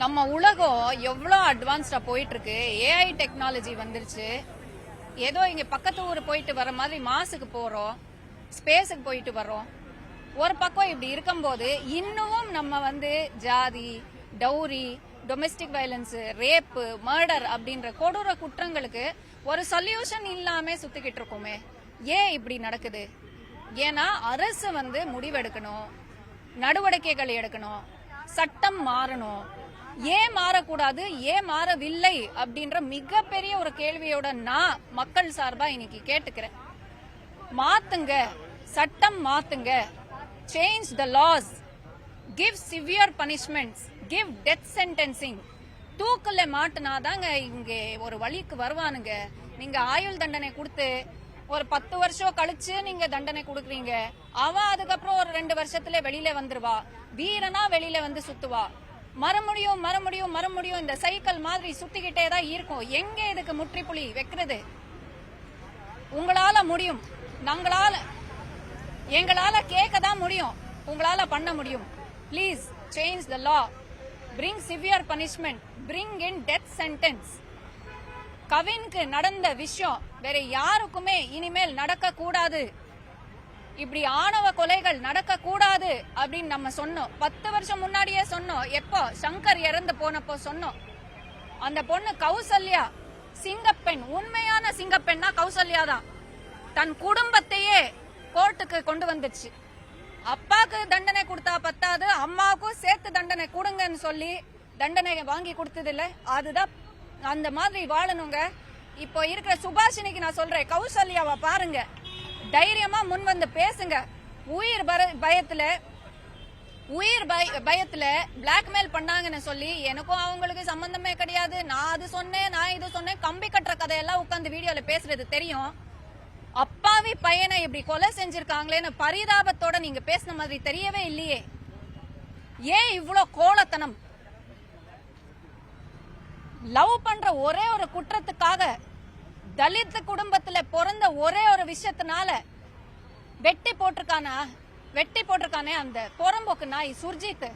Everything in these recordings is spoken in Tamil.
நம்ம உலகம் எவ்வளோ அட்வான்ஸ்டா போயிட்டு இருக்கு. ஏஐ டெக்னாலஜி வந்துருச்சு. ஏதோ இங்க பக்கத்து ஊர் போயிட்டு வர மாதிரி மாசுக்கு போறோம், ஸ்பேஸுக்கு போயிட்டு வர்றோம். ஒரு பக்கம் இப்படி இருக்கும்போது இன்னமும் நம்ம ஜாதி, dowry, domestic violence, wrap, murder அப்படின்ற கொடூர குற்றங்களுக்கு ஒரு சொல்யூஷன் இல்லாம சுத்திக்கிட்டு இருக்கோமே. ஏன் இப்படி நடக்குது? ஏன்னா அரசு முடிவெடுக்கணும், நடவடிக்கைகள் எடுக்கணும், சட்டம் மாறணும். ஏன் மாறக்கூடாது, ஏன் மாறவில்லை அப்படின்ற மிகப்பெரிய ஒரு கேள்வியோட நான் மக்கள் சார்பா இன்னைக்கு கேட்டுக்கிறேன். மாத்துங்க, சட்டம் மாத்துங்க, change the laws, give severe punishments, give death sentencing. தூக்குல மாட்டினாதாங்க இங்க ஒரு வழிக்கு வருவானுங்க. நீங்க ஆயுள் தண்டனை கொடுத்து ஒரு 10 வருஷம் கழிச்சு நீங்க தண்டனை கொடுக்குறீங்க. அவன் அதுக்கப்புறம் ஒரு 2 வருஷத்துல வெளியில வந்துருவா. வீரனா வெளியில சுத்துவா. மறுபடியும் மறுபடியும் மறுபடியும் இந்த சைக்கிள் மாதிரி சுத்திக்கிட்டே தான் இருக்கும். எங்க இதுக்கு முற்றுப்புள்ளி வைக்கிறது? உங்களால முடியும், எங்களால கேட்க தான் முடியும், உங்களால பண்ண முடியும். Please change the law, bring severe punishment, bring in death sentence. கவினுக்கு நடந்த விஷயம் வேற யாருக்குமே இனிமேல் நடக்க கூடாது. இப்படி ஆணவ கொலைகள் நடக்க கூடாது அப்படின்னு நம்ம சொன்னோம். 10 வருஷம் முன்னாடியே சொன்னோம். எப்போ சங்கர் இறந்து போனப்போ சொன்னோம். அந்த பொண்ணு கௌசல்யா சிங்கப்பெண், உண்மையான சிங்கப்பெண்ணா கௌசல்யா தான். தன் குடும்பத்தையே கோர்ட்டுக்கு கொண்டு வந்துச்சு. அப்பாக்கு தண்டனை கொடுத்தா பத்தாது, அம்மாவுக்கும் சேர்த்து தண்டனை கொடுங்கன்னு சொல்லி தண்டனை வாங்கி கொடுத்தது இல்ல. அதுதான் அந்த மாதிரி வாழணுங்க. இப்போ இருக்கிற சுபாஷினிக்கு நான் சொல்றேன், கௌசல்யாவை பாருங்க, தைரியமா முன் வந்து பேசுங்க. உயிர் பயத்துல பிளாக்மெயில் பண்ணாங்கன்னு சொல்லி எனக்கும் அவங்களுக்கு சம்பந்தமே கிடையாது, நான் அது சொன்னேன், நான் இது சொன்னேன், கம்பி கட்டுற கதையெல்லாம் உட்காந்து வீடியோல பேசுறது தெரியும். அப்பாவி பையனை இப்படி கொலை செஞ்சிருக்காங்களேன்னு பரிதாபத்தோட நீங்க பேசின மாதிரி தெரியவே இல்லையே. ஏன் இவ்வளோ கோலத்தனம்? லவ் பண்ற ஒரே ஒரு குற்றத்துக்காக, தலித் குடும்பத்துல பிறந்த ஒரே ஒரு விஷயத்தினால வெட்டி போட்டிருக்கானே அந்த புறம்போக்கு நாய் சுர்ஜித்.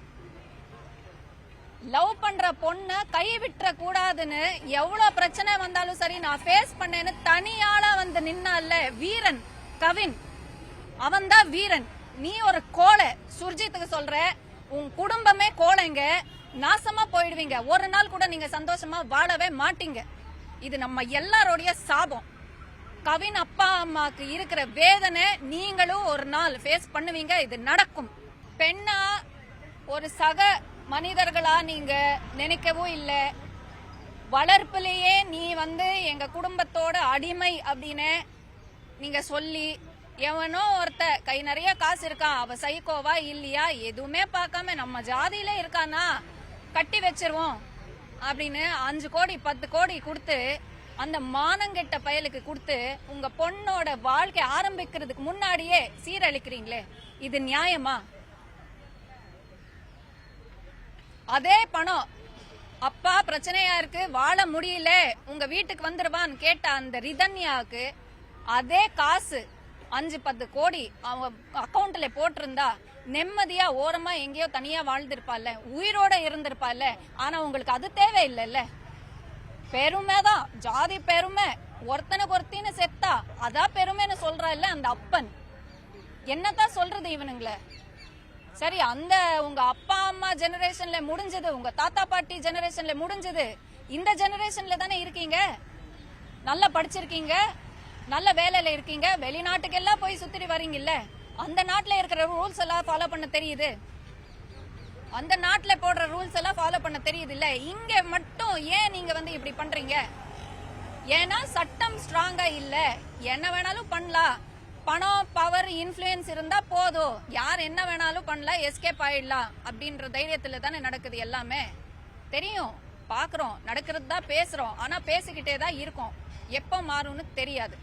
லவ் பண்ற பொண்ண கை விட்டுற கூடாதுன்னு எவ்வளவு பிரச்சனை வந்தாலும் சரி நான் ஃபேஸ் பண்ணேன்னு தனியாளா நின்னால வீரன் கவின், அவன் தான் வீரன். நீ ஒரு கோலை. சுர்ஜித்துக்கு சொல்ற, உன் குடும்பமே கோலைங்க, நாசமா போயிடுவீங்க. ஒரு நாள் கூட நீங்க சந்தோஷமா வாழவே மாட்டீங்க. இது நம்ம எல்லாரோடைய சாபம். கவின் அப்பா அம்மாக்கு இருக்கிற வேதனை நீங்களும் ஒரு நாள் ஃபேஸ் பண்ணுவீங்க. இது நடக்கும். பெண்ணா ஒரு சக மனிதர்களா நீங்க நினைக்கவும் இல்லை. வளர்ப்புலயே நீ எங்க குடும்பத்தோட அடிமை அப்படின்னு நீங்க சொல்லி, எவனோ ஒருத்த கை நிறைய காசு இருக்கான், அவ சைக்கோவா இல்லையா எதுவுமே பார்க்காம நம்ம ஜாதியில இருக்கானா கட்டி வச்சிருவோம் அப்படின்னு 5 கோடி 10 கோடி கொடுத்து அந்த மானங்கெட்ட பயலுக்கு கொடுத்து உங்க பொண்ணோட வாழ்க்கை ஆரம்பிக்கிறதுக்கு முன்னாடியே சீரழிக்கிறீங்களே, இது நியாயமா? அதே பணம் அப்பா பிரச்சனையா இருக்கு, வாழ முடியல, உங்க வீட்டுக்கு வந்துருவான்னு கேட்ட அந்த ரிதன்யாவுக்கு அதே காசு 5-10 கோடி அவங்க அக்கௌண்ட்ல போட்டிருந்தா நிம்மதியா ஓரமா எங்கேயோ தனியா வாழ்ந்திருப்பால, உயிரோட இருந்திருப்பால. ஆனா உங்களுக்கு அது தேவையில்லைல்ல. பெருமைதான், ஜாதி பெருமை, ஒருத்தனுக்கு ஒருத்தின்னு செத்தா அதான் பெருமைன்னு சொல்றா இல்ல அந்த அப்பன். என்னதான் சொல்றது இவனுங்கள? சரி, அந்த உங்க அப்பா அம்மா ஜெனரேஷன்ல முடிஞ்சது, உங்க தாத்தா பாட்டி ஜெனரேஷன்ல முடிஞ்சது. இந்த ஜெனரேஷன்ல தானே இருக்கீங்க. நல்லா படிச்சிருக்கீங்க, நல்ல வேலையில இருக்கீங்க, வெளிநாட்டுக்கு எல்லாம் போய் சுத்திட்டு வரீங்கல்ல. அந்த நாட்டுல இருக்கிற ரூல்ஸ் எல்லாம் ஃபாலோ பண்ண தெரியுது, அந்த நாட்டுல போடுற ரூல்ஸ் எல்லாம் ஃபாலோ பண்ண தெரியுது இல்ல. இங்க மட்டும் ஏன் நீங்க இப்படி பண்றீங்க? ஏன்னா சட்டம் ஸ்ட்ராங்கா இல்ல. என்ன வேணாலும் பண்ணலாம், பணம், பவர், இன்ஃபுளுன்ஸ் இருந்தா போதும், யார் என்ன வேணாலும் பண்ணலாம், எஸ்கேப் ஆயிடலாம் அப்படின்ற தைரியத்துல தானே நடக்குது எல்லாமே. தெரியும், பாக்குறோம், நடக்கிறது தான் பேசுறோம், ஆனா பேசிக்கிட்டே தான் இருக்கோம். எப்ப மாறும்னு தெரியாது.